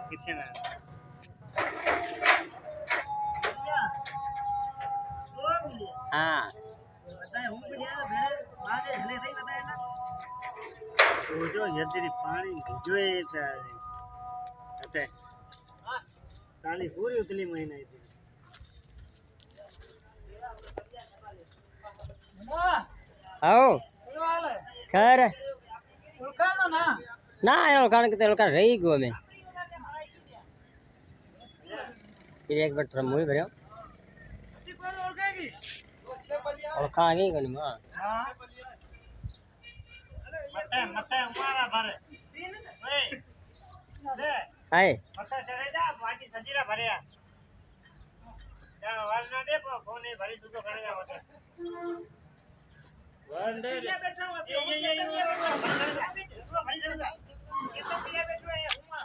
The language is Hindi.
किशन हाँ बताए हूँ बढ़िया मेरे आगे हले नहीं बताया ना वो जो ये तेरी पानी जो ये अते ताली पूरी उतली महीना थी आओ खैर ना यार कारण के तेल का रही गो में फिर एक बार थोड़ा मुंह भरियो और खा गई कोनी मां मते मते उमारा भरे ओए ले हाय मते चले जा बाकी सजीरा भरया जा वालना दे फोन नहीं भरी तू तो करेगा मते वंडे ये बैठा ये भरी चल ये तो पिया बैठो है हुआ